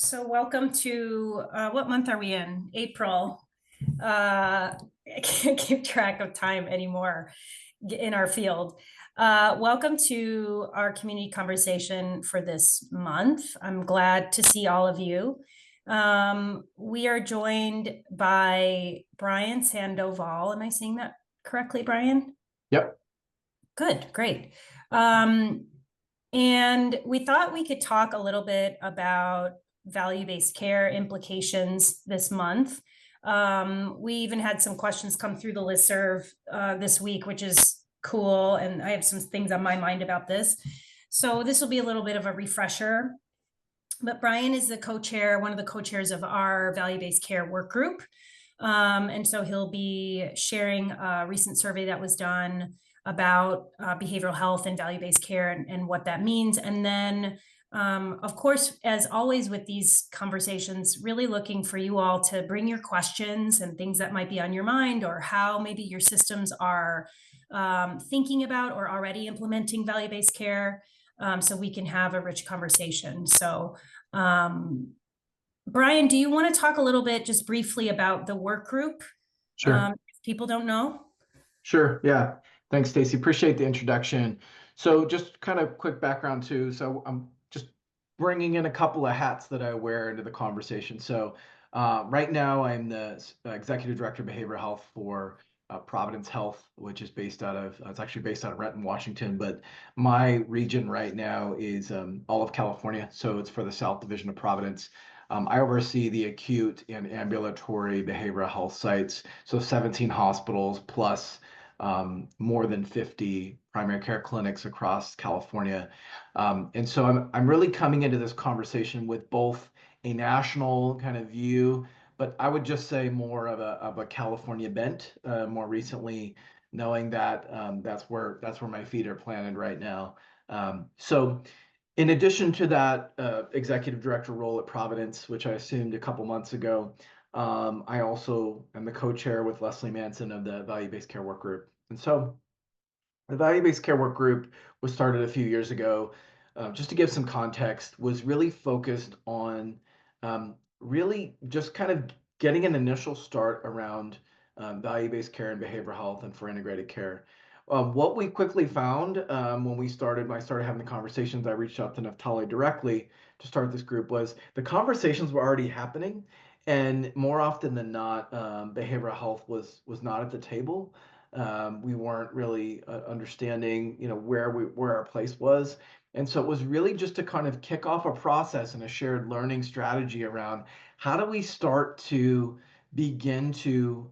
So welcome to, what month are we in? April. I can't keep track of time anymore in our field. Welcome to our community conversation for this month. I'm glad to see all of you. We are joined by Brian Sandoval. Am I saying that correctly, Brian? Yep. Good, great. Um, and we thought we could talk a little bit about value-based care implications this month. We even had some questions come through the listserv this week, which is cool. And I have some things on my mind about this. So this will be a little bit of a refresher. But Brian is the co-chair, one of the co-chairs of our value-based care work group. And so he'll be sharing a recent survey that was done about behavioral health and value-based care and what that means. And then, of course, as always with these conversations, really looking for you all to bring your questions and things that might be on your mind, or how maybe your systems are thinking about or already implementing value-based care, so we can have a rich conversation. So, Brian, do you want to talk a little bit just briefly about the work group? Sure. If people don't know. Sure. Yeah. Thanks, Stacy. Appreciate the introduction. So just kind of quick background too. So I'm just bringing in a couple of hats that I wear into the conversation. So right now I'm the executive director of behavioral health for Providence Health, which is based out of, it's actually based out of Renton, Washington, but my region right now is all of California. So it's for the South Division of Providence. I oversee the acute and ambulatory behavioral health sites, so 17 hospitals plus more than 50 primary care clinics across California. And so I'm really coming into this conversation with both a national kind of view, but I would just say more of a California bent, more recently, knowing that that's where my feet are planted right now. So in addition to that executive director role at Providence, which I assumed a couple months ago, I also am the co-chair with Leslie Manson of the Value-Based Care Workgroup. And so the Value-Based Care Workgroup was started a few years ago. Just to give some context, was really focused on really just kind of getting an initial start around value-based care and behavioral health and for integrated care. What we quickly found when I started having the conversations, I reached out to Naftali directly to start this group, was the conversations were already happening, and more often than not, behavioral health was not at the table. We weren't really understanding, where our place was, and so it was really just to kind of kick off a process and a shared learning strategy around how do we start to begin to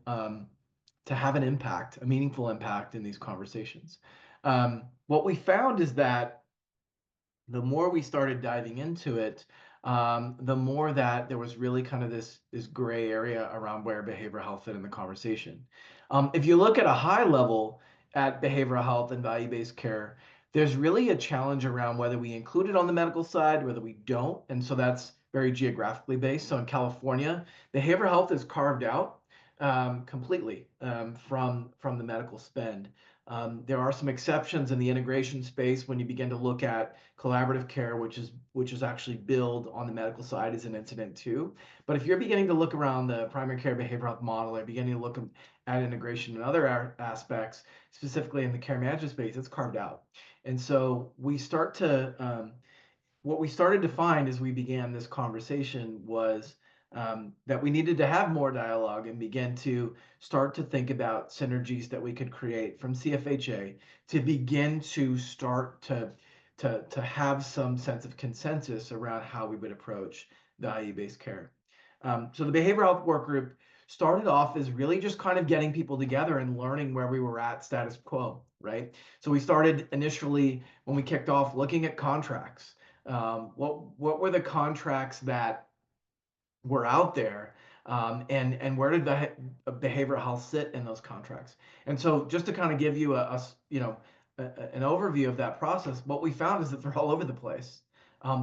have an impact, a meaningful impact in these conversations. What we found is that the more we started diving into it, the more that there was really kind of this gray area around where behavioral health fit in the conversation. If you look at a high level at behavioral health and value-based care, there's really a challenge around whether we include it on the medical side, whether we don't, and so that's very geographically based. So in California, behavioral health is carved out completely from the medical spend. There are some exceptions in the integration space when you begin to look at collaborative care, which is actually billed on the medical side as an incident too. But if you're beginning to look around the primary care behavioral health model, or beginning to look at integration in other aspects, specifically in the care management space, it's carved out. And so what we started to find as we began this conversation was that we needed to have more dialogue and begin to start to think about synergies that we could create from CFHA to begin to start to have some sense of consensus around how we would approach value-based care. So the behavioral health work group started off as really just kind of getting people together and learning where we were at status quo, right? So we started initially, when we kicked off, looking at contracts. What were the contracts that were out there, and where did the behavioral health sit in those contracts? And so just to kind of give you an overview of that process, what we found is that they're all over the place.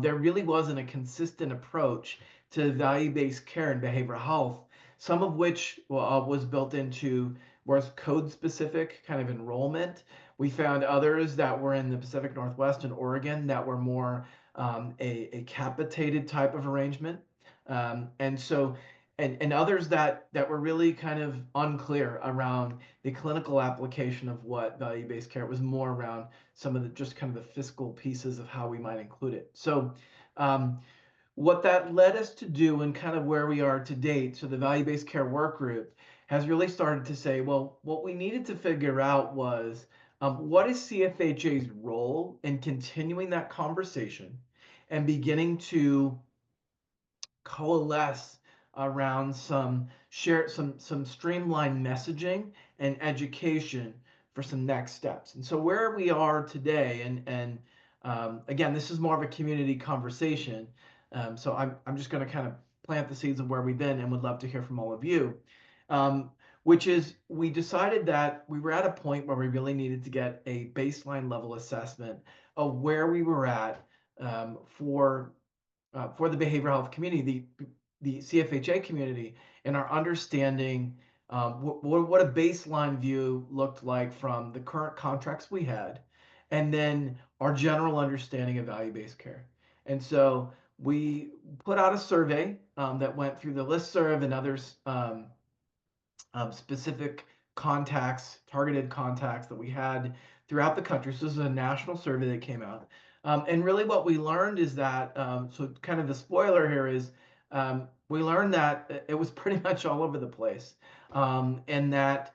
There really wasn't a consistent approach to value-based care and behavioral health, some of which was built into was code specific kind of enrollment. We found others that were in the Pacific Northwest and Oregon that were more a capitated type of arrangement. And others that were really kind of unclear around the clinical application of what value-based care. It was more around some of the just kind of the fiscal pieces of how we might include it. So what that led us to do and kind of where we are to date, so the value-based care work group has really started to say, well, what we needed to figure out was what is CFHA's role in continuing that conversation and beginning to coalesce around some streamlined messaging and education for some next steps. And so where we are today, and again, this is more of a community conversation. So I'm just going to kind of plant the seeds of where we've been, and would love to hear from all of you. Which is, we decided that we were at a point where we really needed to get a baseline level assessment of where we were at for the behavioral health community, the CFHA community, and our understanding what a baseline view looked like from the current contracts we had, and then our general understanding of value-based care. And so we put out a survey that went through the listserv and others specific contacts, targeted contacts that we had throughout the country. So this is a national survey that came out. And really what we learned is that, so kind of the spoiler here is, we learned that it was pretty much all over the place. And that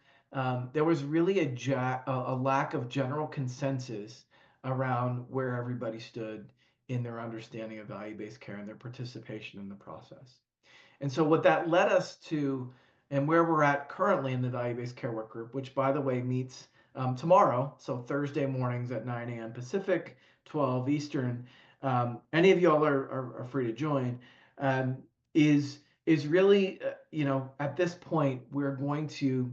there was really a lack of general consensus around where everybody stood in their understanding of value-based care and their participation in the process. And so what that led us to, and where we're at currently in the value-based care work group, which by the way meets tomorrow, so Thursday mornings at 9 a.m. Pacific, 12 Eastern. Any of y'all are free to join. Um, is really, at this point we're going to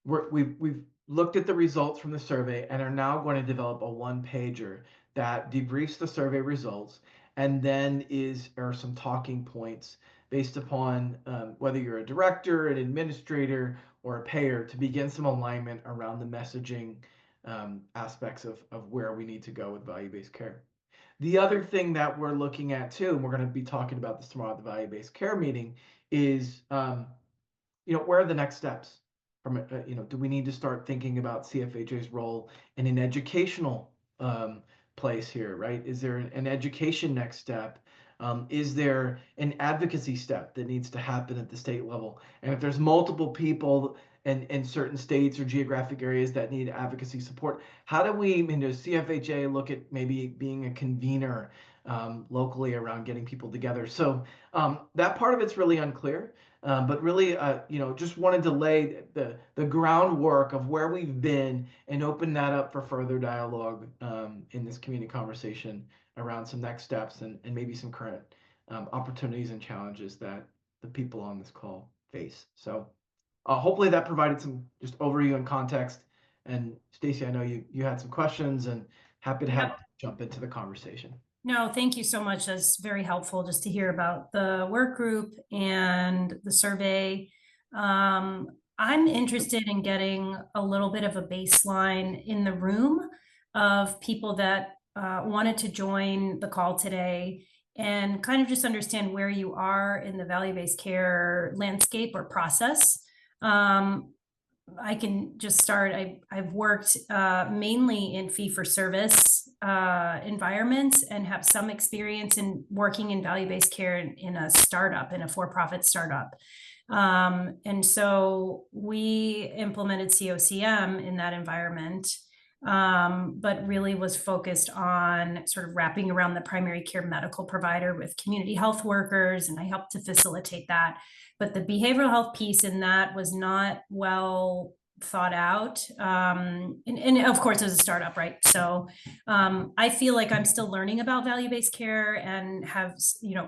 we've looked at the results from the survey and are now going to develop a one-pager that debriefs the survey results, and then are some talking points based upon whether you're a director, an administrator, or a payer, to begin some alignment around the messaging aspects of where we need to go with value-based care. The other thing that we're looking at too, and we're going to be talking about this tomorrow at the value-based care meeting, is where are the next steps? Do we need to start thinking about CFHA's role in an educational place here, right? Is there an education next step? Is there an advocacy step that needs to happen at the state level? And if there's multiple people in certain states or geographic areas that need advocacy support, how do we, does CFHA look at maybe being a convener locally around getting people together? So that part of it's really unclear. But really, just wanted to lay the groundwork of where we've been and open that up for further dialogue in this community conversation around some next steps and maybe some current opportunities and challenges that the people on this call face. So hopefully that provided some just overview and context. And Stacy, I know you had some questions, and happy to have jump into the conversation. No, thank you so much. That's very helpful just to hear about the work group and the survey. I'm interested in getting a little bit of a baseline in the room of people that wanted to join the call today, and kind of just understand where you are in the value-based care landscape or process. I can just start. I've worked mainly in fee-for-service environments, and have some experience in working in value-based care in a startup, in a for-profit startup. And so we implemented COCM in that environment, but really was focused on sort of wrapping around the primary care medical provider with community health workers, and I helped to facilitate that. But the behavioral health piece in that was not well thought out. And of course, as a startup, right? So I feel like I'm still learning about value-based care and have,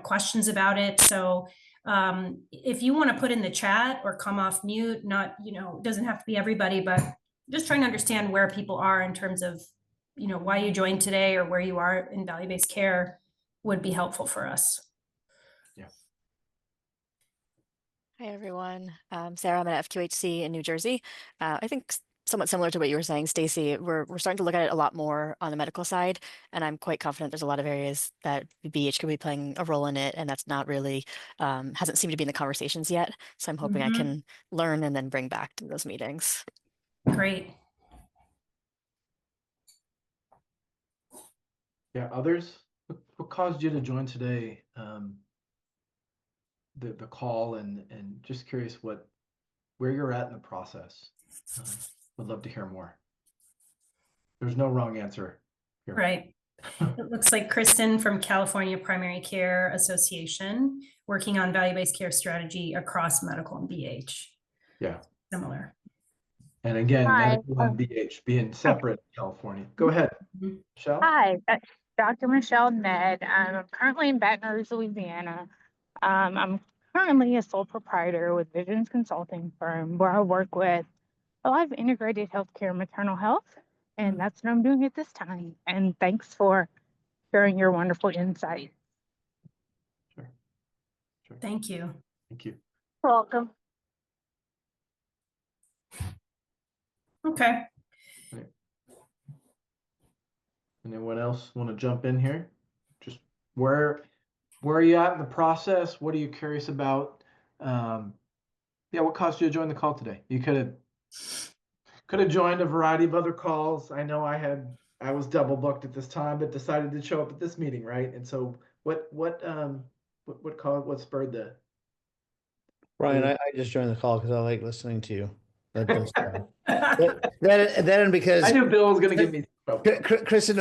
questions about it. So if you want to put in the chat or come off mute, not, it doesn't have to be everybody, but just trying to understand where people are in terms of, why you joined today or where you are in value-based care would be helpful for us. Hi, everyone. Sarah, I'm at FQHC in New Jersey. I think somewhat similar to what you were saying, Stacy. We're starting to look at it a lot more on the medical side, and I'm quite confident there's a lot of areas that BH could be playing a role in it, and that's not really hasn't seemed to be in the conversations yet. So I'm hoping I can learn and then bring back to those meetings. Great. Yeah, others? What caused you to join today? The call and just curious where you're at in the process. Would love to hear more. There's no wrong answer here. Right. It looks like Kristen from California Primary Care Association, working on value-based care strategy across medical and BH. Yeah. Similar. And again, Hi. medical and BH being separate in California. Go ahead, Michelle. Hi, Dr. Michelle Ned. I'm currently in Baton Rouge, Louisiana. I'm currently a sole proprietor with Visions Consulting Firm where I work with a lot of integrated healthcare maternal health, and that's what I'm doing at this time. And thanks for sharing your wonderful insight. Sure. Thank you. Thank you. You're welcome. Okay. Right. Anyone else want to jump in here? Just where are you at in the process? What are you curious about? Yeah, what caused you to join the call today? You could have joined a variety of other calls. I know I was double booked at this time, but decided to show up at this meeting, right? And so what spurred the Brian, I just joined the call because I like listening to you. Then because I knew Bill was going to give me trouble. Kristen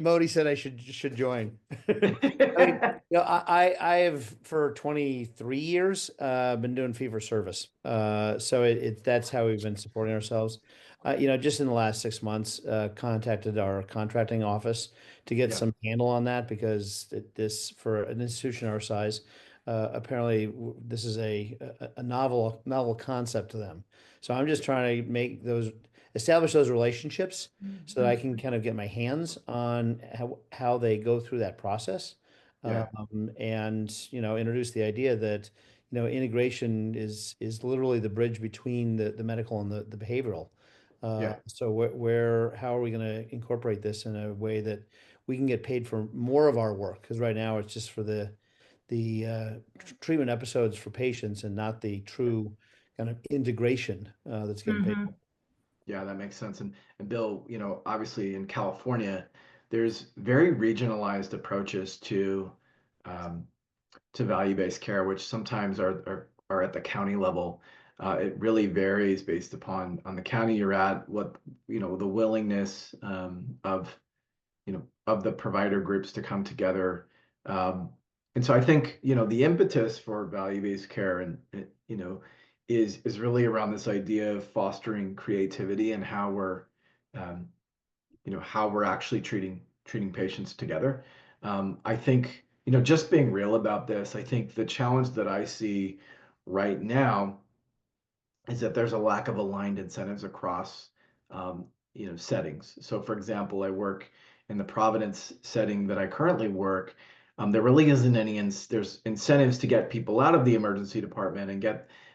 Modi said I should join. I mean, I have for 23 years been doing fee for service. So that's how we've been supporting ourselves. Just in the last 6 months, contacted our contracting office to get some handle on that because this for an institution our size. Apparently, this is a novel concept to them. So I'm just trying to establish those relationships so that I can kind of get my hands on how they go through that process, and introduce the idea that integration is literally the bridge between the medical and the behavioral. So how are we going to incorporate this in a way that we can get paid for more of our work? Because right now it's just for the treatment episodes for patients and not the true kind of integration that's getting paid for. Yeah, that makes sense. And Bill, obviously in California, there's very regionalized approaches to value-based care, which sometimes are at the county level. It really varies based upon the county you're at, what the willingness of the provider groups to come together. And so I think the impetus for value-based care and is really around this idea of fostering creativity and how we're actually treating patients together. I think just being real about this, I think the challenge that I see right now is that there's a lack of aligned incentives across settings. So for example, I work in the Providence setting that I currently work. There really isn't any there's incentives to get people out of the emergency department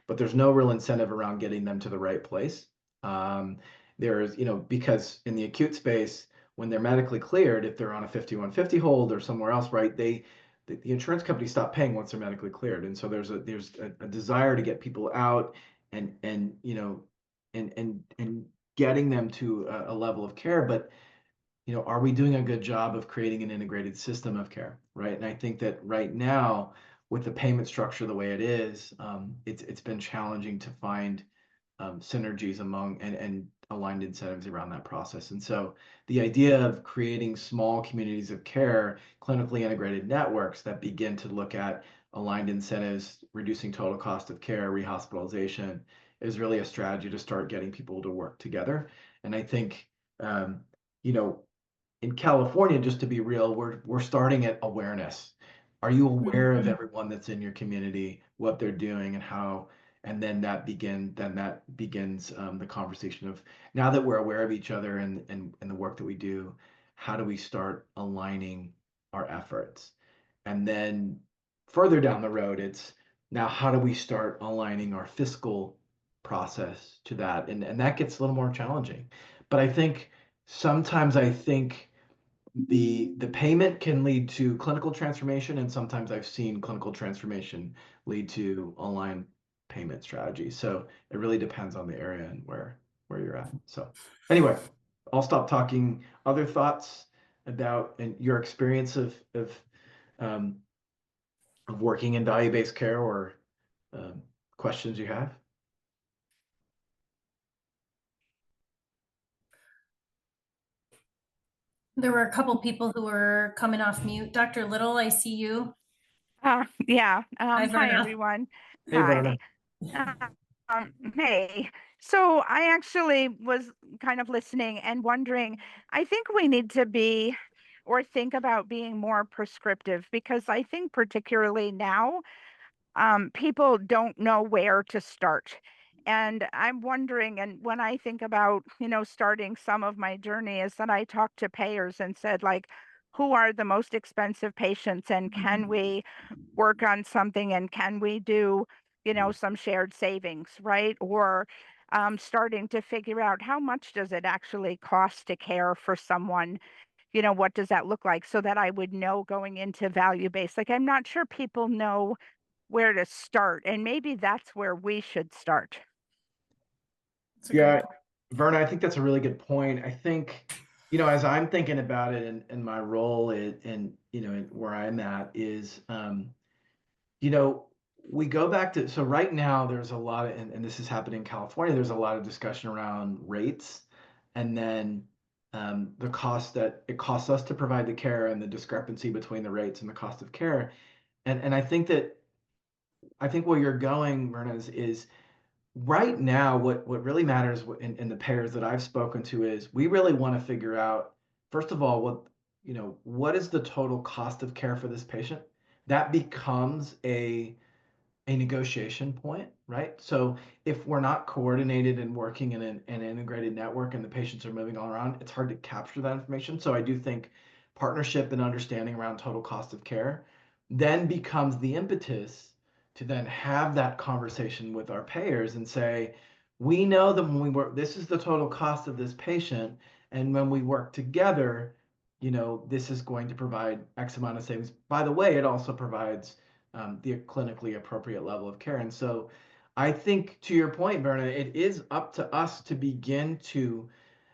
but there's no real incentive around getting them to the right place. There's because in the acute space, when they're medically cleared, if they're on a 5150 hold or somewhere else, right, the insurance companies stop paying once they're medically cleared, and so there's a desire to get people out and getting them to a level of care. But are we doing a good job of creating an integrated system of care, right? And I think that right now, with the payment structure the way it is, it's been challenging to find synergies among and aligned incentives around that process. And so the idea of creating small communities of care, clinically integrated networks that begin to look at aligned incentives, reducing total cost of care, rehospitalization, is really a strategy to start getting people to work together. And I think, in California, just to be real, we're starting at awareness. Are you aware of everyone that's in your community, what they're doing, and how? And then that begins the conversation of, now that we're aware of each other and the work that we do, how do we start aligning our efforts? And then further down the road, it's now how do we start aligning our fiscal process to that, and that gets a little more challenging. But I think sometimes the payment can lead to clinical transformation, and sometimes I've seen clinical transformation lead to online payment strategies. So it really depends on the area and where you're at. So anyway, I'll stop talking. Other thoughts about your experience um, of working in value-based care, or questions you have? There were a couple people who were coming off mute. Dr. Little, I see you. Yeah. Hi, Hi, Verna. everyone. Hey, Verna. Hey. So I actually was kind of listening and wondering, I think we need to be or think about being more prescriptive, because I think particularly now, people don't know where to start. And I'm wondering, and when I think about, starting some of my journey, is that I talk to payers and said, like, who are the most expensive patients, and can we work on something, and can we do, some shared savings, right? Or starting to figure out, how much does it actually cost to care for someone? What does that look like, so that I would know going into value-based? Like, I'm not sure people know where to start, and maybe that's where we should start. Yeah, Verna, I think that's a really good point. I think, as I'm thinking about it, and my role and where I'm at is, we go back to, so right now there's a lot of, and this is happening in California, there's a lot of discussion around rates, and then the cost that it costs us to provide the care, and the discrepancy between the rates and the cost of care. And I think where you're going, Verna, is right now, what really matters in the payers that I've spoken to is, we really want to figure out, first of all, what is the total cost of care for this patient? That becomes a negotiation point, right? So if we're not coordinated and working in an integrated network, and the patients are moving all around, it's hard to capture that information. So I do think partnership and understanding around total cost of care then becomes the impetus to then have that conversation with our payers and say, we know that when we work, this is the total cost of this patient, and when we work together, this is going to provide X amount of savings. By the way, it also provides the clinically appropriate level of care. And so I think, to your point, Berna, it is up to us to begin to,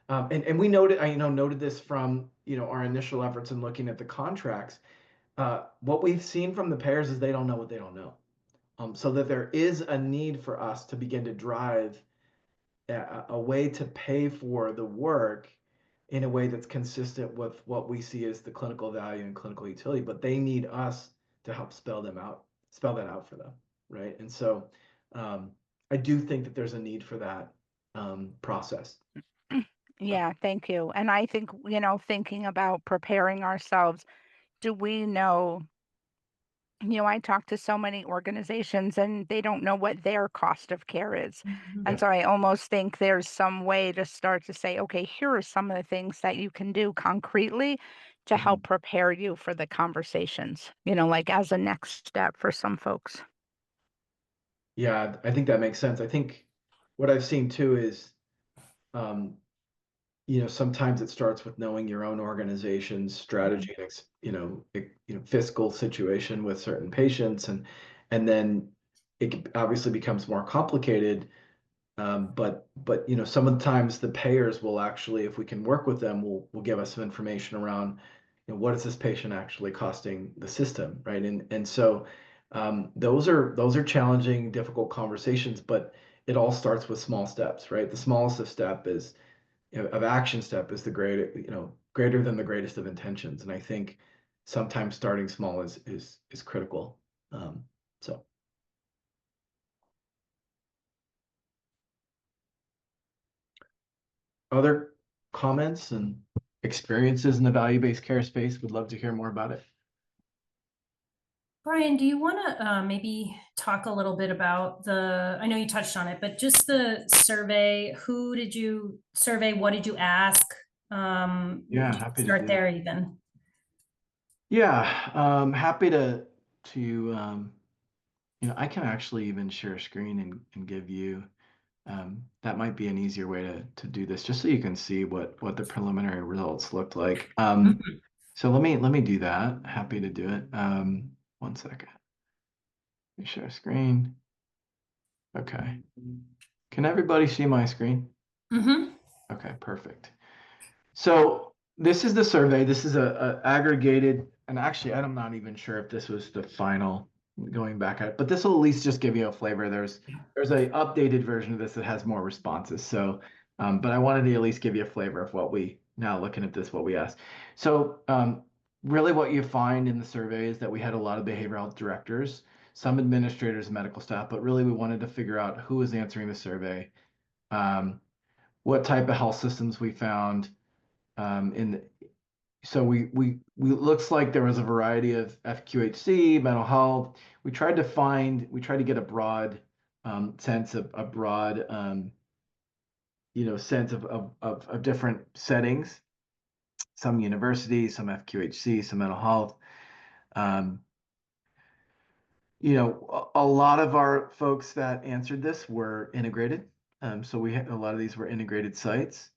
and we noted, noted this from, our initial efforts in looking at the contracts. What we've seen from the payers is they don't know what they don't know. So that there is a need for us to begin to drive a way to pay for the work in a way that's consistent with what we see as the clinical value and clinical utility, but they need us to help spell that out for them, right? And so I do think that there's a need for that process. Yeah, thank you. And I think, thinking about preparing ourselves, do we know, I talk to so many organizations, and they don't know what their cost of care is. And so I almost think there's some way to start to say, okay, here are some of the things that you can do concretely to help prepare you for the conversations, like as a next step for some folks. Yeah, I think that makes sense. I think what I've seen too is, sometimes it starts with knowing your own organization's strategy and fiscal situation with certain patients, and then it obviously becomes more complicated. But sometimes the payers will actually, if we can work with them, will give us some information around, what is this patient actually costing the system, right? And so those are challenging, difficult conversations, but it all starts with small steps, right? The smallest of action step is the greater than the greatest of intentions, and I think sometimes starting small is critical. So. Other comments and experiences in the value-based care space? Would love to hear more about it. Brian, do you want to maybe talk a little bit about I know you touched on it, but just the survey, who did you survey? What did you ask? Yeah, happy to start do there that. even. Yeah, happy to I can actually even share a screen and give you That might be an easier way to do this, just so you can see what the preliminary results looked like. So let me do that. Happy to do it. 1 second. Let me share screen. Okay. Can everybody see my screen? Okay, perfect. So this is the survey. This is a aggregated, and actually, I'm not even sure if this was the final going back at it, but this will at least just give you a flavor. There's a updated version of this that has more responses. So, but I wanted to at least give you a flavor of what we, now looking at this, what we asked. So really what you find in the survey is that we had a lot of behavioral health directors, some administrators and medical staff, but really we wanted to figure out who was answering the survey, what type of health systems we found, so we looks like there was a variety of FQHC, mental health. We tried to get a broad sense of sense of different settings. Some universities, some FQHC, some mental health. A lot of our folks that answered this were integrated. So we had a lot of these were integrated sites.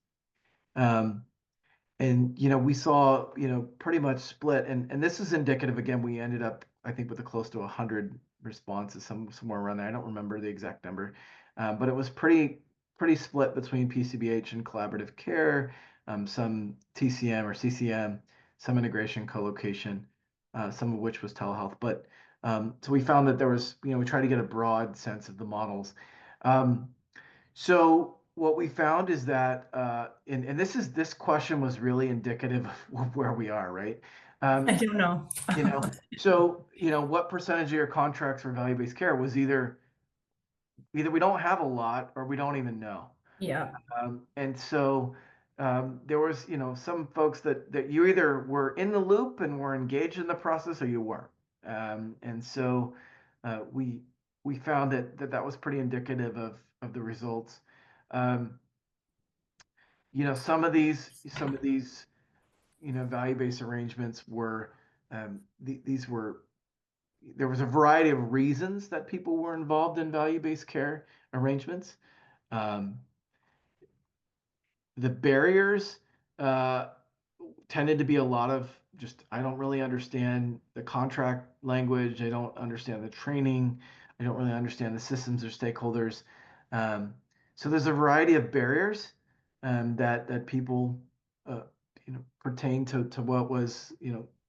And we saw pretty much split, and this is indicative. Again, we ended up, I think, with a close to 100 responses, somewhere around there. I don't remember the exact number, but it was pretty split between PCBH and collaborative care, some TCM or CCM, some integration co-location, some of which was telehealth. But so we found that there was, we tried to get a broad sense of the models. So what we found is that, and this question was really indicative of where we are, right? I don't know. So what percentage of your contracts for value-based care was either we don't have a lot or we don't even know. Yeah. And so there was some folks that you either were in the loop and were engaged in the process or you weren't. And so we found that was pretty indicative of the results. Some of these value-based arrangements were these were, there was a variety of reasons that people were involved in value-based care arrangements. The barriers tended to be a lot of just, I don't really understand the contract language. I don't understand the training. I don't really understand the systems or stakeholders. So there's a variety of barriers that people pertain to what was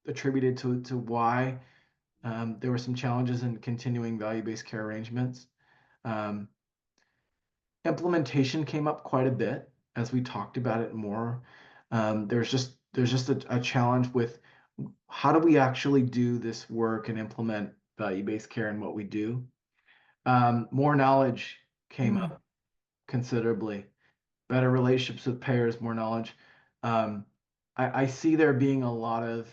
attributed to why there were some challenges in continuing value-based care arrangements. Implementation came up quite a bit as we talked about it more. There's just a challenge with how do we actually do this work and implement value-based care in what we do. More knowledge came up considerably. Better relationships with payers, more knowledge. I see there being a lot of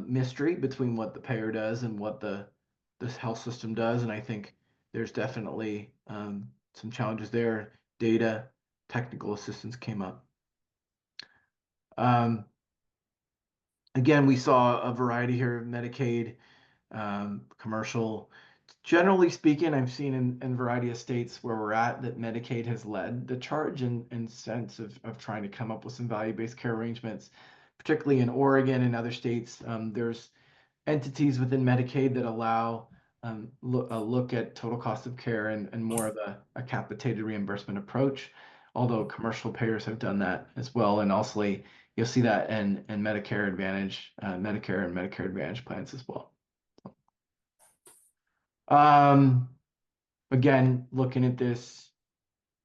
mystery between what the payer does and what this health system does, and I think there's definitely some challenges there. Data, technical assistance came up. Again, we saw a variety here of Medicaid, commercial. Generally speaking, I've seen in a variety of states where we're at that Medicaid has led the charge in sense of trying to come up with some value-based care arrangements, particularly in Oregon and other states. There's entities within Medicaid that allow a look at total cost of care and more of a capitated reimbursement approach, although commercial payers have done that as well. And also you'll see that in Medicare Advantage, Medicare and Medicare Advantage plans as well. Again, looking at this,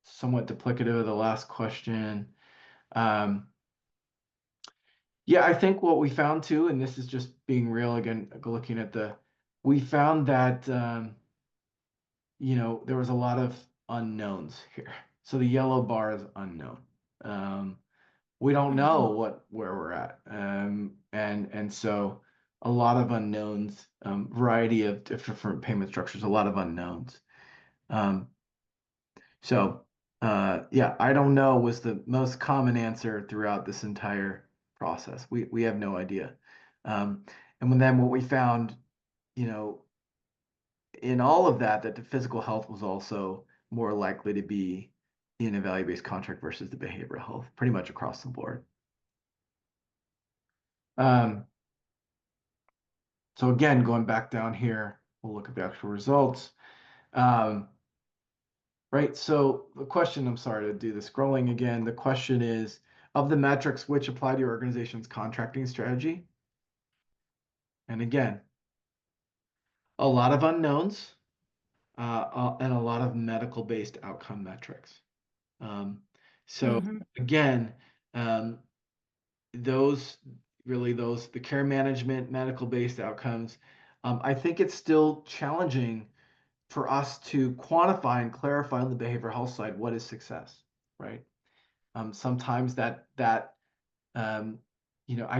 somewhat duplicative of the last question. Yeah, I think what we found too, and this is just being real again, looking at we found that, there was a lot of unknowns here. So the yellow bar is unknown. We don't know where we're at. And so a lot of unknowns, variety of different payment structures, a lot of unknowns. Yeah, I don't know was the most common answer throughout this entire process. We have no idea. And then what we found, in all of that the physical health was also more likely to be in a value-based contract versus the behavioral health, pretty much across the board. So again, going back down here, we'll look at the actual results. Right, so the question, I'm sorry to do the scrolling again. The question is, of the metrics which apply to your organization's contracting strategy? And again, a lot of unknowns and a lot of medical-based outcome metrics. So again, the care management, medical-based outcomes, I think it's still challenging for us to quantify and clarify on the behavioral health side what is success, right? Sometimes I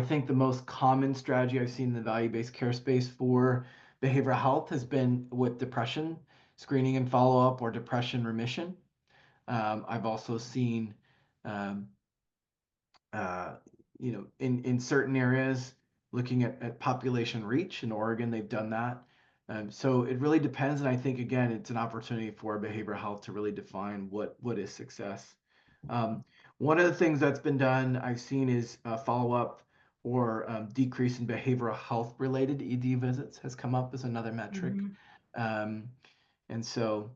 think the most common strategy I've seen in the value-based care space for behavioral health has been with depression screening and follow-up or depression remission. I've also seen, in certain areas, looking at population reach. In Oregon, they've done that. So it really depends, and I think, again, it's an opportunity for behavioral health to really define what is success. One of the things that's been done, I've seen, is follow-up or decrease in behavioral health-related ED visits has come up as another metric. And so,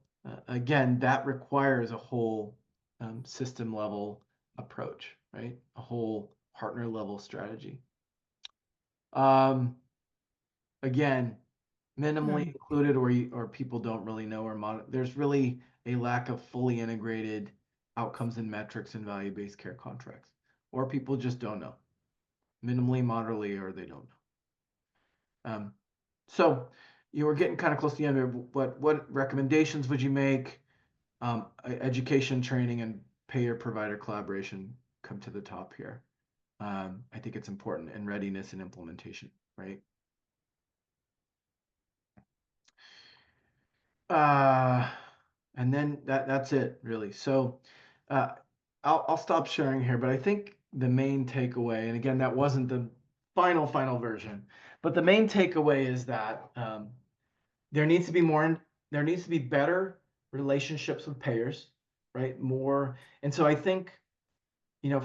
again, that requires a whole system-level approach, right? A whole partner-level strategy. Again, minimally included, or people don't really know or monitor. There's really a lack of fully integrated outcomes and metrics in value-based care contracts, or people just don't know. Minimally, moderately, or they don't know. So you were getting kind of close to the end of what recommendations would you make? Education, training, and payer-provider collaboration come to the top here. I think it's important, and readiness and implementation, right? And then that's it, really. So I'll stop sharing here, but I think the main takeaway, and again, that wasn't the final version, but the main takeaway is that there needs to be better relationships with payers, right? More, and so I think,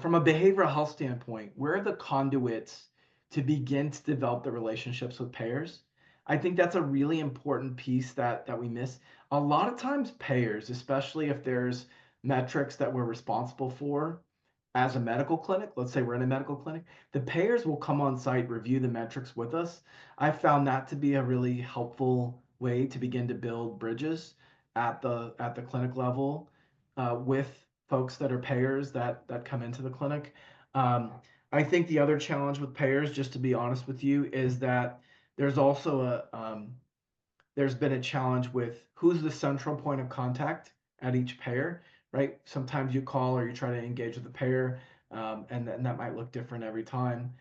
from a behavioral health standpoint, we're the conduits to begin to develop the relationships with payers. I think that's a really important piece that we miss. A lot of times payers, especially if there's metrics that we're responsible for as a medical clinic, let's say we're in a medical clinic, the payers will come on site, review the metrics with us. I found that to be a really helpful way to begin to build bridges at the clinic level with folks that are payers that come into the clinic. I think the other challenge with payers, just to be honest with you, is that there's also there's been a challenge with who's the central point of contact at each payer, right? Sometimes you call or you try to engage with the payer, and that might look different every time.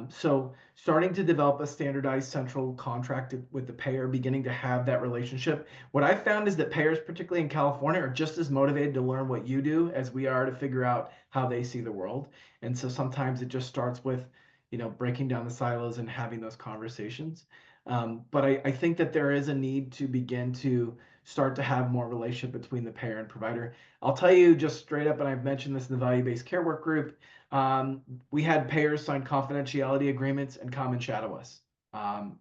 So starting to develop a standardized central contract with the payer, beginning to have that relationship. What I found is that payers, particularly in California, are just as motivated to learn what you do as we are to figure out how they see the world. And so sometimes it just starts with, breaking down the silos and having those conversations. But I think that there is a need to begin to start to have more relationship between the payer and provider. I'll tell you just straight up, and I've mentioned this in the Value-Based Care Workgroup, we had payers sign confidentiality agreements and come and shadow us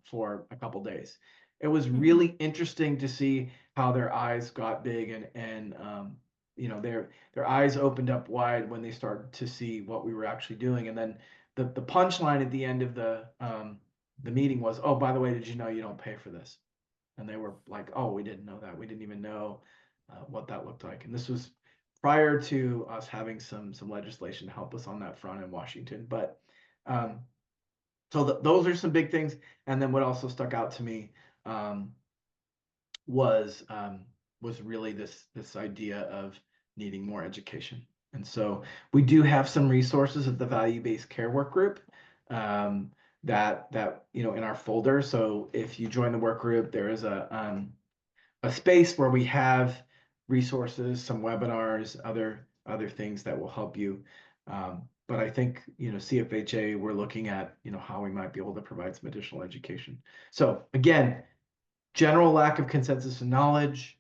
for a couple days. It was really interesting to see how their eyes got big and their eyes opened up wide when they started to see what we were actually doing. And then the punchline at the end of the meeting was, oh, by the way, did you know you don't pay for this? And they were like, oh, we didn't know that. We didn't even know what that looked like. And this was prior to us having some legislation to help us on that front in Washington. But so those are some big things. And then what also stuck out to me was really this idea of needing more education. And so we do have some resources at the Value-Based Care Workgroup that in our folder. So if you join the work group, there is a space where we have resources, some webinars, other things that will help you. But I think CFHA, we're looking at how we might be able to provide some additional education. So again, general lack of consensus and knowledge,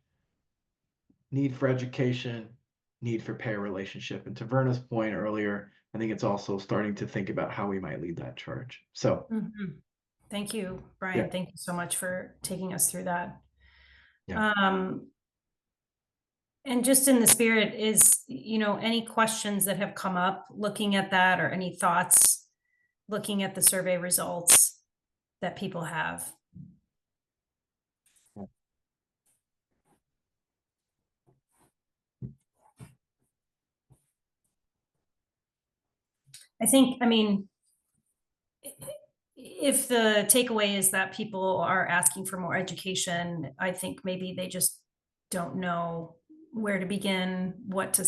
need for education, need for payer relationship. And to Verna's point earlier, I think it's also starting to think about how we might lead that charge. So Thank you, Brian. Yeah. Thank you so much for taking us through that. Yeah. And just in the spirit is, any questions that have come up looking at that, or any thoughts looking at the survey results that people have? I mean, if the takeaway is that people are asking for more education, I think maybe they just don't know where to begin, what to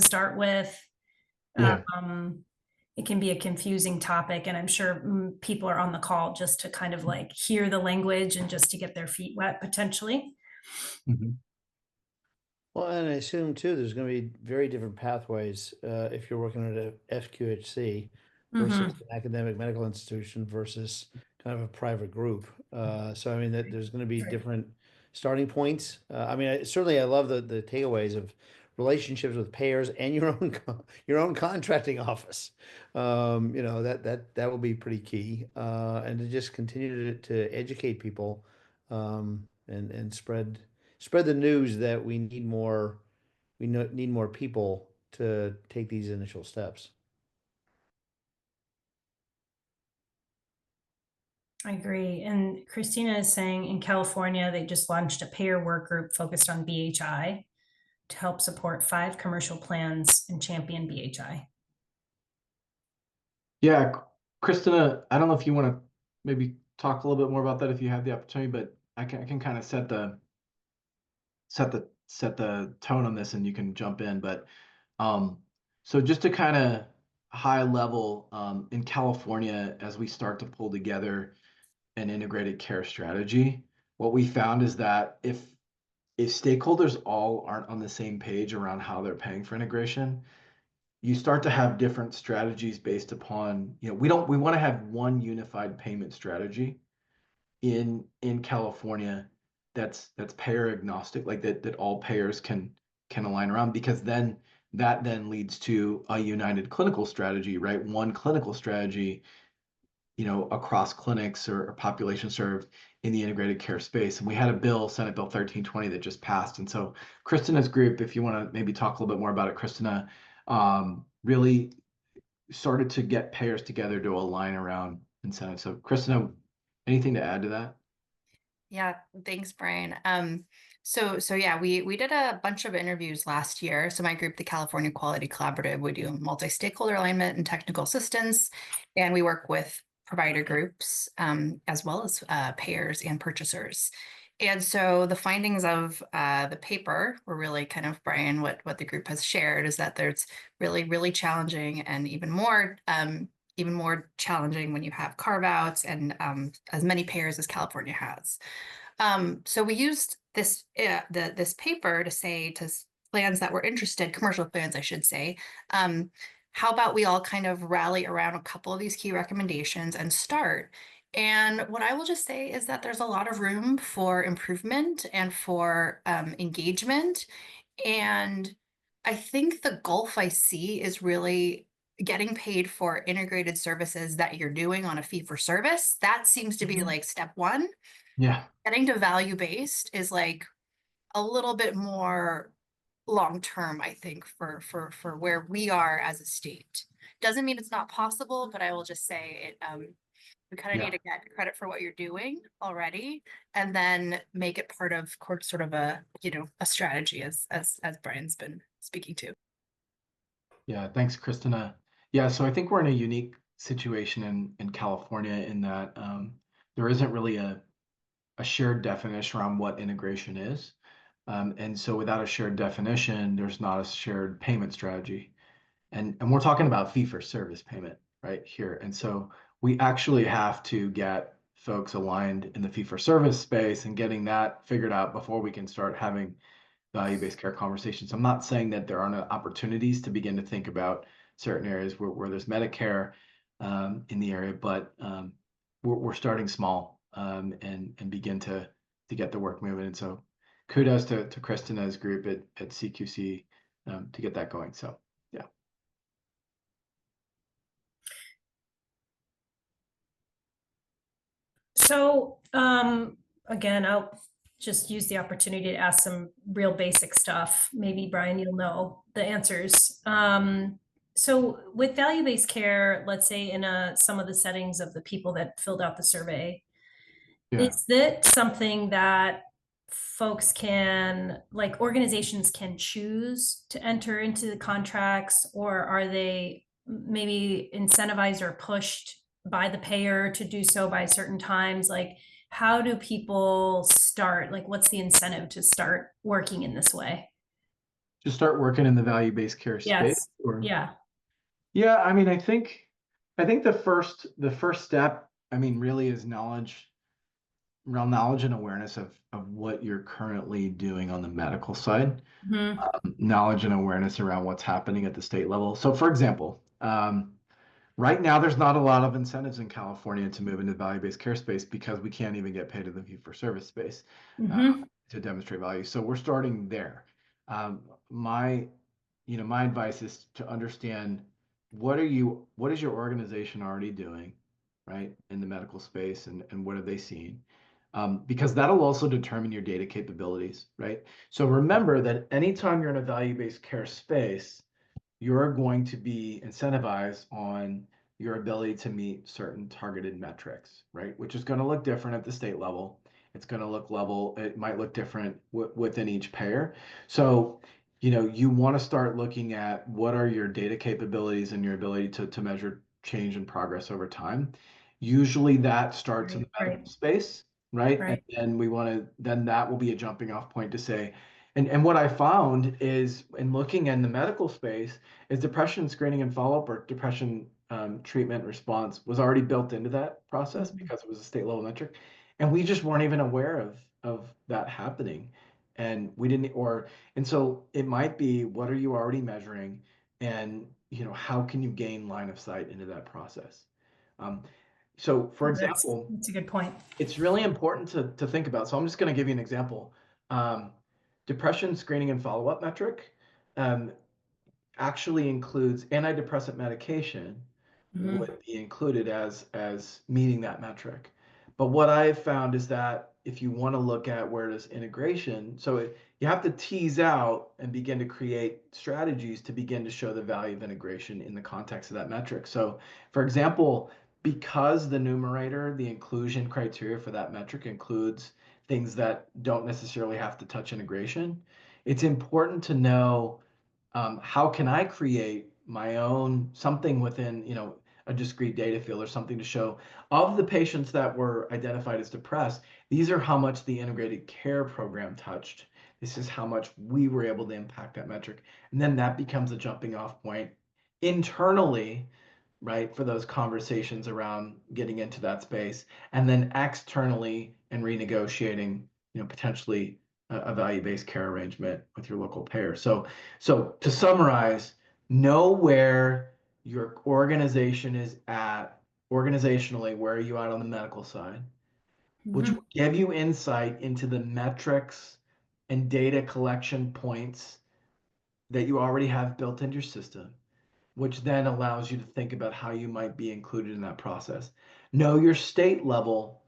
start with. Yeah. It can be a confusing topic, and I'm sure people are on the call just to kind of like hear the language and just to get their feet wet potentially. Well, and I assume too, there's going to be very different pathways if you're working at a FQHC versus an academic medical institution versus kind of a private group. So I mean that there's going to be different starting points. I mean, I love the takeaways of relationships with payers and your own contracting office. That will be pretty key, and to just continue to educate people and spread the news that we need more people to take these initial steps. I agree. And Christina is saying in California, they just launched a payer work group focused on BHI to help support 5 commercial plans and champion BHI. Yeah, Christina, I don't know if you want to maybe talk a little bit more about that if you have the opportunity, but I can kind of set the tone on this, and you can jump in. But so just to kind of high level, in California, as we start to pull together an integrated care strategy, what we found is that if stakeholders all aren't on the same page around how they're paying for integration, you start to have different strategies based upon, we want to have one unified payment strategy in California that's payer agnostic, like that all payers can align around, because then that leads to a united clinical strategy, right? One clinical strategy, across clinics or population served in the integrated care space. And we had a bill, Senate Bill 1320, that just passed. And so Christina's group, if you want to maybe talk a little bit more about it, Christina, really started to get payers together to align around incentives. So Christina, anything to add to that? Yeah, thanks, Brian. So yeah, we did a bunch of interviews last year. So my group, the California Quality Collaborative, we do multi-stakeholder alignment and technical assistance, and we work with provider groups as well as payers and purchasers. And so the findings of the paper were really kind of, Brian, what the group has shared is that there's really challenging, and even more challenging when you have carve-outs and as many payers as California has. So we used this paper to say to plans that were interested, commercial plans, I should say, how about we all kind of rally around a couple of these key recommendations and start. And what I will just say is that there's a lot of room for improvement and for engagement. And I think the gulf I see is really getting paid for integrated services that you're doing on a fee for service. That seems to be like step one. Yeah. Getting to value-based is like a little bit more long-term, I think, for where we are as a state. Doesn't mean it's not possible, but I will just say it, we kind of need to get credit for what you're doing already, and then make it part of sort of a strategy, as Brian's been speaking to. Yeah, thanks, Christina. Yeah, so I think we're in a unique situation in California in that there isn't really a shared definition around what integration is. And so without a shared definition, there's not a shared payment strategy. And we're talking about fee for service payment right here. And so we actually have to get folks aligned in the fee for service space and getting that figured out before we can start having value-based care conversations. I'm not saying that there aren't opportunities to begin to think about certain areas where there's Medicare in the area, but we're starting small and begin to get the work moving. And so kudos to Christina's group at CQC to get that going. So yeah. So again, I'll just use the opportunity to ask some real basic stuff. Maybe Brian, you'll know the answers. So with value-based care, let's say in some of the settings of the people that filled out the survey, is it something that folks can, like organizations can choose to enter into the contracts, or are they maybe incentivized or pushed by the payer to do so by certain times? Like, how do people start? Like, what's the incentive to start working in this way? To start working in the value-based care space? Yes. Or... Yeah. Yeah, I mean, I think the first step, I mean, really is knowledge and awareness of what you're currently doing on the medical side. Mm-hmm. Knowledge and awareness around what's happening at the state level. So for example, right now there's not a lot of incentives in California to move into the value-based care space because we can't even get paid in the fee-for-service space to demonstrate value. So we're starting there. My advice is to understand what is your organization already doing, right, in the medical space, and what have they seen? Because that'll also determine your data capabilities, right? So remember that anytime you're in a value-based care space, you're going to be incentivized on your ability to meet certain targeted metrics, right? Which is going to look different at the state level. It might look different within each payer. So, you want to start looking at what are your data capabilities and your ability to measure change and progress over time. Usually that starts in the medical space, right? And then that will be a jumping off point to say, and what I found is in looking in the medical space is depression screening and follow-up, or depression treatment response, was already built into that process because it was a state level metric. And we just weren't even aware of that happening. And we didn't, and so it might be, what are you already measuring? And, how can you gain line of sight into that process? So for example, that's a good point. It's really important to think about. So I'm just going to give you an example. Depression screening and follow-up metric actually includes antidepressant medication would be included as meeting that metric. But what I've found is that if you want to look at where does integration, you have to tease out and begin to create strategies to begin to show the value of integration in the context of that metric. So for example, because the numerator, the inclusion criteria for that metric includes things that don't necessarily have to touch integration, it's important to know how can I create my own something within, a discrete data field or something to show of the patients that were identified as depressed, these are how much the integrated care program touched. This is how much we were able to impact that metric. And then that becomes a jumping off point internally, right, for those conversations around getting into that space. And then externally and renegotiating, potentially a value-based care arrangement with your local payer. So to summarize, know where your organization is at organizationally. Where are you at on the medical side, which will give you insight into the metrics and data collection points that you already have built into your system, which then allows you to think about how you might be included in that process. Know your state level,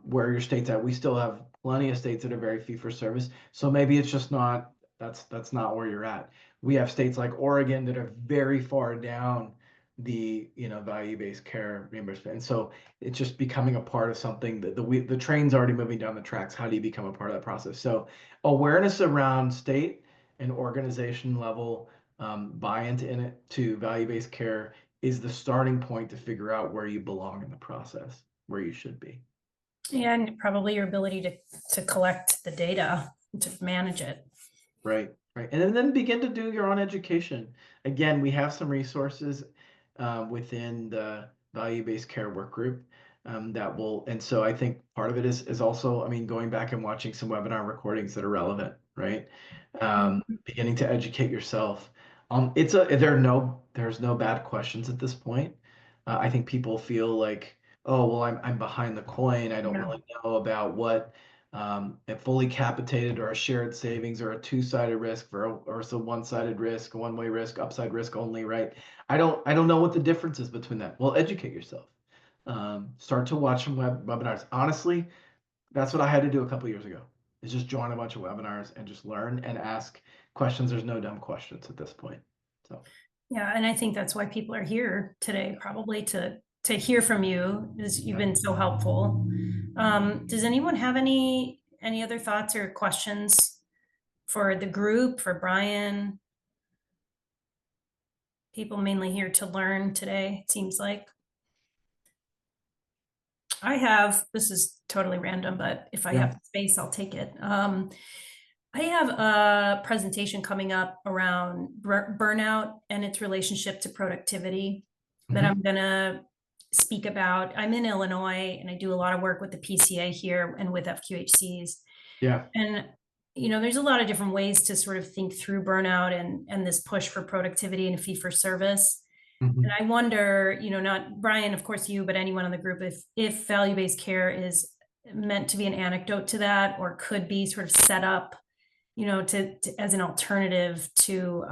where your state's at. We still have plenty of states that are very fee for service. So maybe it's just not, that's not where you're at. We have states like Oregon that are very far down the, value-based care reimbursement. And so it's just becoming a part of something that the train's already moving down the tracks. How do you become a part of that process? Awareness around state and organization level buy into value-based care is the starting point to figure out where you belong in the process, where you should be. And probably your ability to collect the data, to manage it. Right. And then begin to do your own education. Again, we have some resources within the Value-Based Care Workgroup and so I think part of it is also, going back and watching some webinar recordings that are relevant, right? Beginning to educate yourself. There's no bad questions at this point. I think people feel like, oh, well, I'm behind the coin. I don't really know about what a fully capitated or a shared savings or a two-sided risk or a one-sided risk, one-way risk, upside risk only, right? I don't know what the difference is between that. Well, educate yourself. Start to watch some webinars. Honestly, that's what I had to do a couple years ago, is just join a bunch of webinars and just learn and ask questions. There's no dumb questions at this point. So Yeah, and I think that's why people are here today, probably to hear from you, as you've been so helpful. Does anyone have any other thoughts or questions for the group, for Brian? People mainly here to learn today, it seems like. I have, this is totally random, but if I have space, I'll take it. I have a presentation coming up around burnout and its relationship to productivity that I'm going to speak about. I'm in Illinois and I do a lot of work with the PCA here and with FQHCs. Yeah. And, you know, there's a lot of different ways to sort of think through burnout and this push for productivity and fee for service. And I wonder, you know, not Brian, of course you, but anyone on the group, if value-based care is meant to be an anecdote to that, or could be sort of set up, you know, to as an alternative to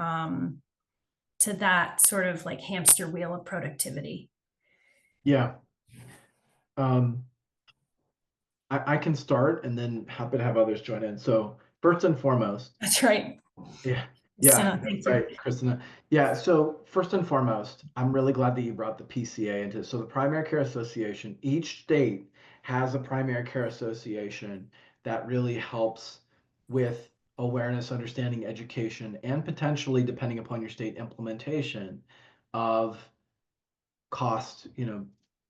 that sort of like hamster wheel of productivity. Yeah. I can start and then happy to have others join in. So first and foremost. That's right. Yeah. Christina, Yeah, thank right, Christina. Yeah, so first and foremost, I'm really glad that you brought the PCA into. So the Primary Care Association, each state has a primary care association that really helps with awareness, understanding, education, and potentially, depending upon your state, implementation of cost,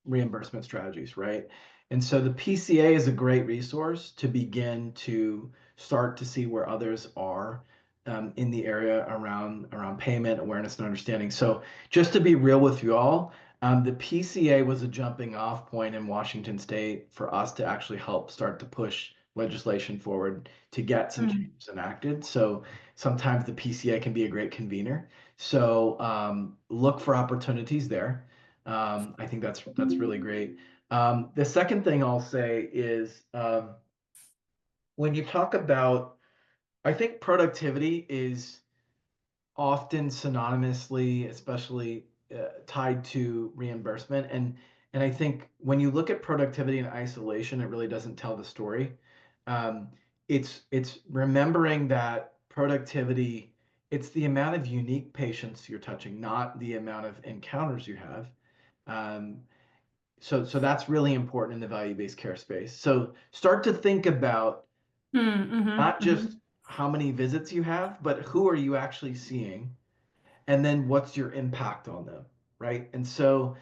reimbursement strategies, right? And so the PCA is a great resource to begin to start to see where others are in the area around payment, awareness, and understanding. So just to be real with you all, the PCA was a jumping off point in Washington State for us to actually help start to push legislation forward to get some changes enacted. So sometimes the PCA can be a great convener. So look for opportunities there. I think that's really great. The second thing I'll say is when you talk about, I think productivity is often synonymously, especially tied to reimbursement. And I think when you look at productivity in isolation, it really doesn't tell the story. It's remembering that productivity, it's the amount of unique patients you're touching, not the amount of encounters you have. So that's really important in the value-based care space. So start to think about not just how many visits you have, but who are you actually seeing, and then what's your impact on them, right? And so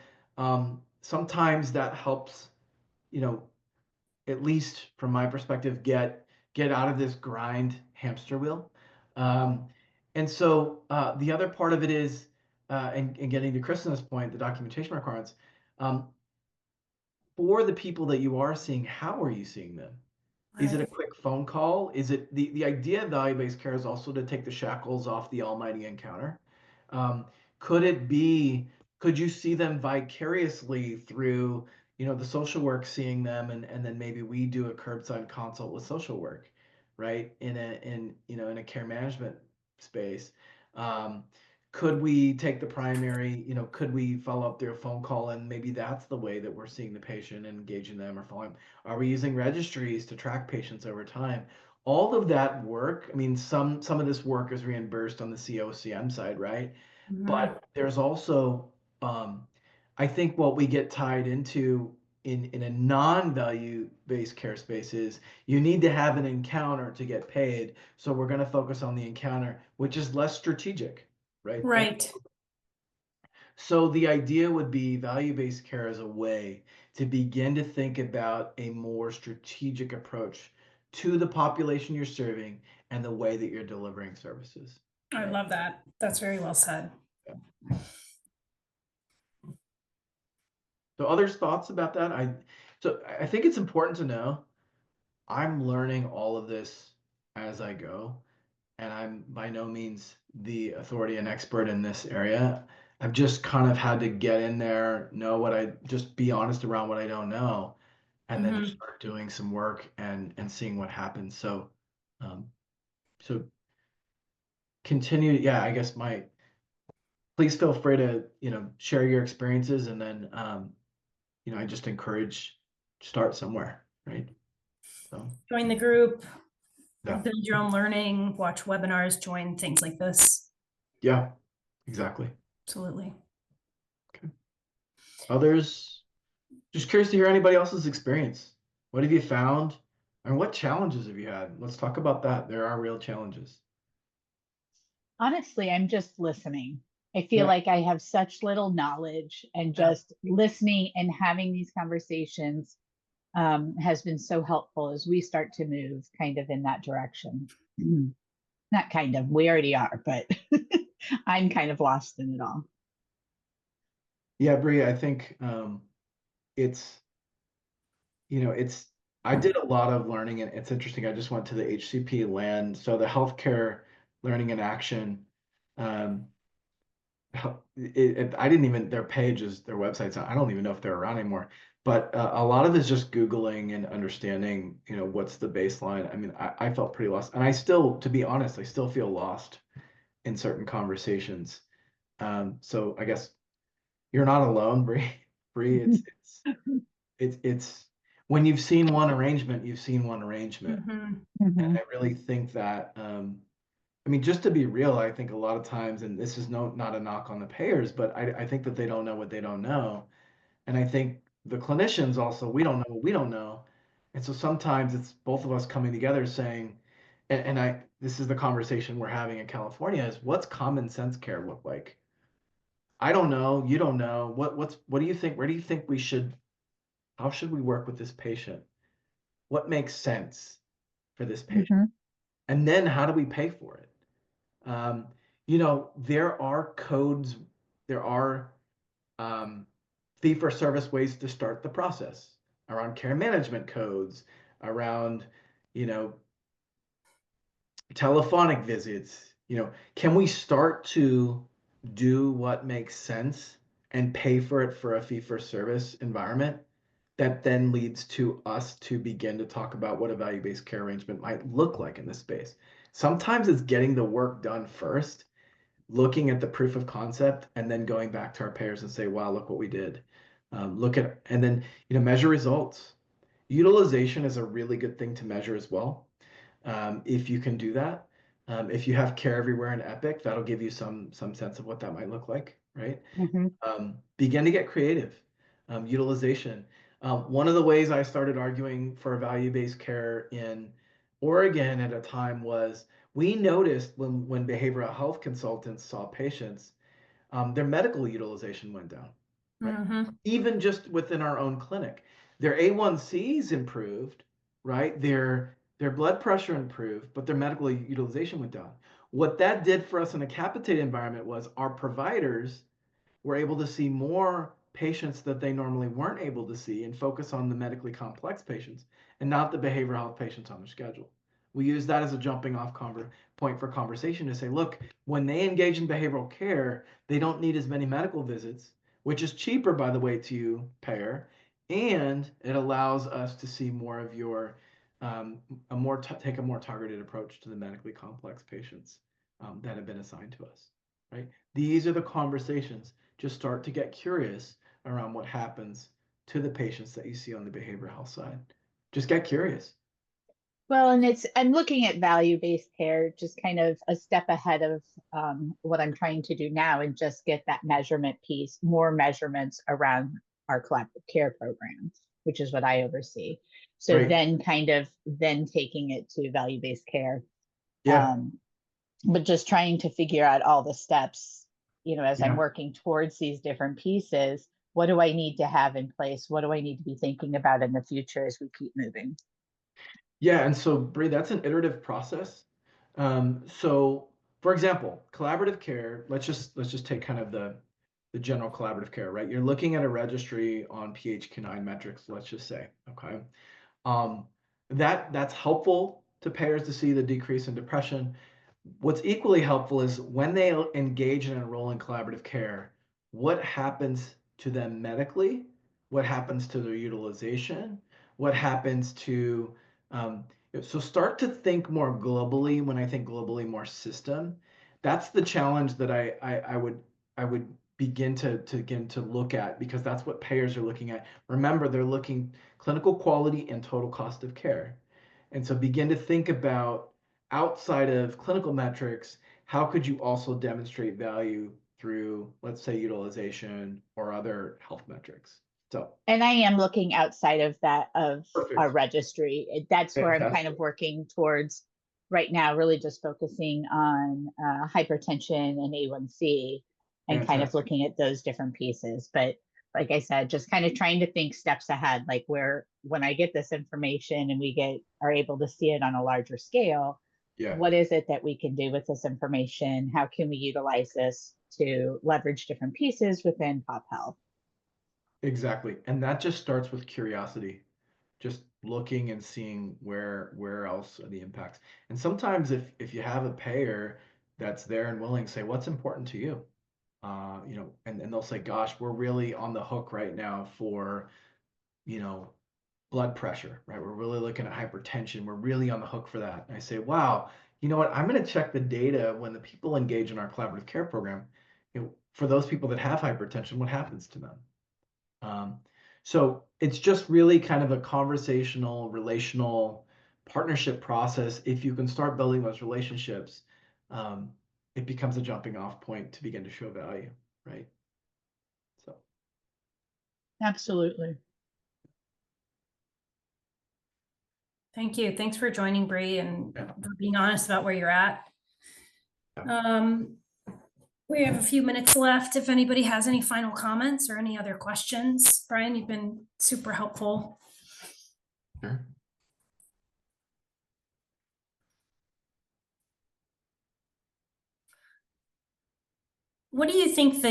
sometimes that helps, at least from my perspective, get out of this grind hamster wheel. And so the other part of it is, and getting to Kristina's point, the documentation requirements. For the people that you are seeing, how are you seeing them? Is it a quick phone call? Is it the idea of value-based care is also to take the shackles off the almighty encounter? Could it be, could you see them vicariously through, the social work seeing them, and then maybe we do a curbside consult with social work, right? In a care management space. Could we take the primary, could we follow up through a phone call, and maybe that's the way that we're seeing the patient and engaging them or following? Are we using registries to track patients over time? All of that work, I mean, some of this work is reimbursed on the COCM side, right? But there's also, I think what we get tied into in a non-value-based care space is you need to have an encounter to get paid. So we're going to focus on the encounter, which is less strategic, right? Right. So the idea would be value-based care as a way to begin to think about a more strategic approach to the population you're serving and the way that you're delivering services. I love that. That's very well said. So others' thoughts about that? I think it's important to know I'm learning all of this as I go, and I'm by no means the authority and expert in this area. I've just kind of had to get in there, just be honest around what I don't know, and then just start doing some work and seeing what happens. So, so continue. Yeah, I guess please feel free to, share your experiences, and then, I just encourage start somewhere, right? So Join the group, yeah, build your own learning, watch webinars, join things like this. yeah, exactly. Absolutely. Okay. Others, just curious to hear anybody else's experience. What have you found? And what challenges have you had? Let's talk about that. There are real challenges. Honestly, I'm just listening. I feel Yeah. like I have such little knowledge, and just listening and having these conversations has been so helpful as we start to move kind of in that direction. Not kind of, we already are, but I'm kind of lost in it all. Yeah, Bree, I think it's, I did a lot of learning, and it's interesting. I just went to the HCP land. So the Healthcare Learning in Action, I didn't even, their pages, their websites, I don't even know if they're around anymore. But a lot of it is just Googling and understanding, what's the baseline. I mean, I felt pretty lost. And I still, to be honest, I still feel lost in certain conversations. So I guess you're not alone, Bree. Bree, it's when you've seen one arrangement, you've seen one arrangement. And I really think that, I mean, just to be real, I think a lot of times, and this is not a knock on the payers, but I think that they don't know what they don't know. And I think the clinicians also, we don't know what we don't know. And so sometimes it's both of us coming together saying, this is the conversation we're having in California, is what's common sense care look like? I don't know, you don't know. What do you think? Where do you think how should we work with this patient? What makes sense for this patient? And then how do we pay for it? There are codes, there are fee-for-service ways to start the process around care management codes, around, telephonic visits. Can we start to do what makes sense and pay for it for a fee-for-service environment? That then leads to us to begin to talk about what a value-based care arrangement might look like in this space. Sometimes it's getting the work done first, looking at the proof of concept, and then going back to our payers and say, wow, look what we did. And then, measure results. Utilization is a really good thing to measure as well. If you can do that, if you have Care Everywhere and Epic, that'll give you some sense of what that might look like, right? Begin to get creative. Utilization. One of the ways I started arguing for value-based care in Oregon at a time was we noticed when behavioral health consultants saw patients, their medical utilization went down, right? Even just within our own clinic, their A1Cs improved, right? Their blood pressure improved, but their medical utilization went down. What that did for us in a capitated environment was our providers were able to see more patients that they normally weren't able to see and focus on the medically complex patients and not the behavioral health patients on their schedule. We use that as a jumping off point for conversation to say, look, when they engage in behavioral care, they don't need as many medical visits, which is cheaper, by the way, to you, payer, and it allows us to see more of your, take a more targeted approach to the medically complex patients that have been assigned to us, right? These are the conversations. Just start to get curious around what happens to the patients that you see on the behavioral health side. Just get curious. Well, and I'm looking at value-based care, just kind of a step ahead of what I'm trying to do now, and just get that measurement piece, more measurements around our collaborative care programs, which is what I oversee. So Right. then taking it to value-based care. Yeah. But just trying to figure out all the steps, as I'm Yeah. working towards these different pieces. What do I need to have in place? What do I need to be thinking about in the future as we keep moving? Yeah, and so Bree, that's an iterative process. So for example, collaborative care, let's just take kind of the general collaborative care, right? You're looking at a registry on PHQ-9 metrics, let's just say, okay? That's helpful to payers to see the decrease in depression. What's equally helpful is when they engage and enroll in collaborative care, what happens to them medically, what happens to their utilization, what happens to, so start to think more globally. When I think globally, more system. That's the challenge that I would begin to look at, because that's what payers are looking at. Remember, they're looking clinical quality and total cost of care. And so begin to think about, outside of clinical metrics, how could you also demonstrate value through, let's say, utilization or other health metrics. So, and I am looking outside of that, of perfect. our registry. That's where I'm kind Fantastic. of working towards right now, really just focusing on hypertension and A1C, and kind of Fantastic. looking at those different pieces. But like I said, just kind of trying to think steps ahead, like where, when I get this information and we are able to see it on a larger scale, Yeah, what is it that we can do with this information? How can we utilize this to leverage different pieces within pop health? exactly. And that just starts with curiosity, just looking and seeing where else are the impacts. And sometimes if you have a payer that's there and willing, say, what's important to you? And they'll say, gosh, we're really on the hook right now for, blood pressure, right? We're really looking at hypertension. We're really on the hook for that. And I say, wow, you know what? I'm going to check the data when the people engage in our collaborative care program. For those people that have hypertension, what happens to them? So it's just really kind of a conversational, relational partnership process. If you can start building those relationships, it becomes a jumping off point to begin to show value, right? So. Absolutely. Thank you. Thanks for joining, Bree, and for being honest about where you're at. We have a few minutes left. If anybody has any final comments or any other questions, Brian, you've been super helpful. Sure. What do you think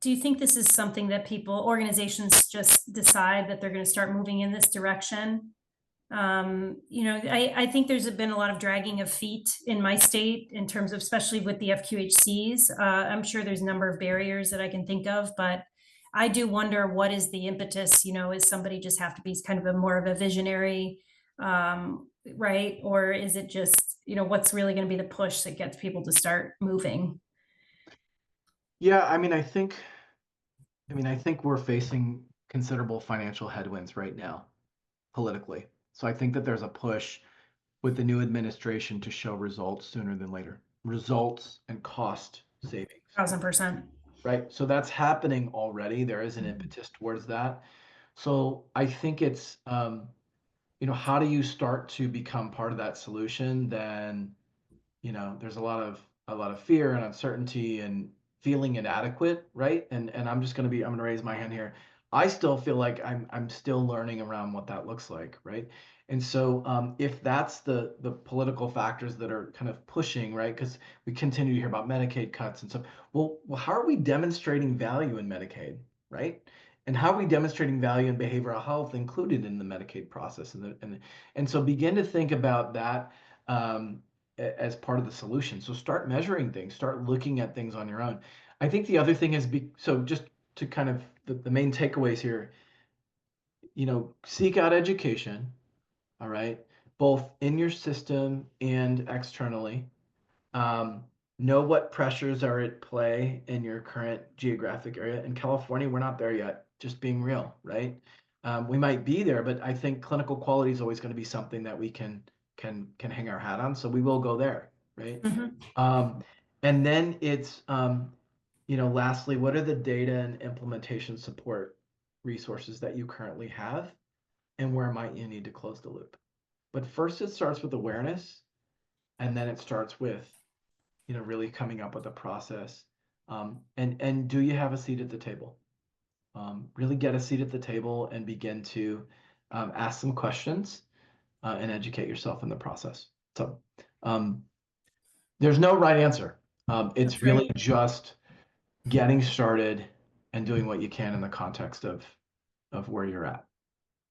do you think this is something that organizations just decide that they're going to start moving in this direction? I think there's been a lot of dragging of feet in my state in terms of, especially with the FQHCs. I'm sure there's a number of barriers that I can think of, but I do wonder, what is the impetus? Is somebody just have to be kind of more of a visionary, right? Or is it just, what's really going to be the push that gets people to start moving? Yeah, I think we're facing considerable financial headwinds right now, politically. So I think that there's a push with the new administration to show results sooner than later. Results and cost savings. 1000%. Right. So that's happening already. There is an impetus towards that. So I think it's, how do you start to become part of that solution? Then, there's a lot of fear and uncertainty and feeling inadequate, right? And I'm going to raise my hand here. I still feel like I'm still learning around what that looks like, right? And so if that's the political factors that are kind of pushing, right? Because we continue to hear about Medicaid cuts and stuff. Well, how are we demonstrating value in Medicaid, right? And how are we demonstrating value in behavioral health included in the Medicaid process? And so begin to think about that as part of the solution. So start measuring things, start looking at things on your own. I think the other thing is, so just to kind of the main takeaways here, seek out education, all right, both in your system and externally. Know what pressures are at play in your current geographic area. In California, we're not there yet, just being real, right? We might be there, but I think clinical quality is always going to be something that we can hang our hat on. So we will go there, right? Mm-hmm. And then it's, lastly, what are the data and implementation support resources that you currently have, and where might you need to close the loop? But first, it starts with awareness, and then it starts with, really coming up with a process. And do you have a seat at the table? Really get a seat at the table and begin to ask some questions and educate yourself in the process. So there's no right answer. It's That's really right. just getting started and doing what you can in the context of where you're at.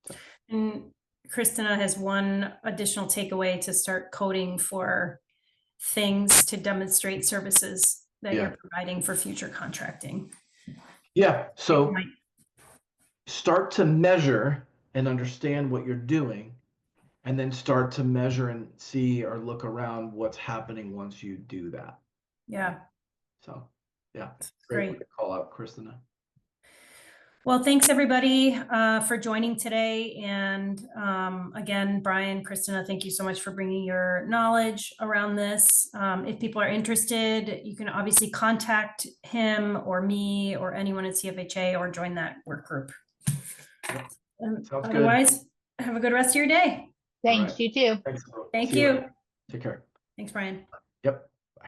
So. And Christina has one additional takeaway: to start coding for things to demonstrate services that you're providing for future contracting. Yeah. So start to measure and understand what you're doing, and then start to measure and see or look around what's happening once you do that. Yeah. So, yeah, Great. way to call out, Christina. Well, thanks everybody for joining today. And again, Brian, Christina, thank you so much for bringing your knowledge around this. If people are interested, you can obviously contact him or me or anyone at CFHA or join that work group. And Sounds good. otherwise, have a good rest of your day. Thanks, right. you too. Thanks. Thank See you. later. Take care. Thanks, Brian.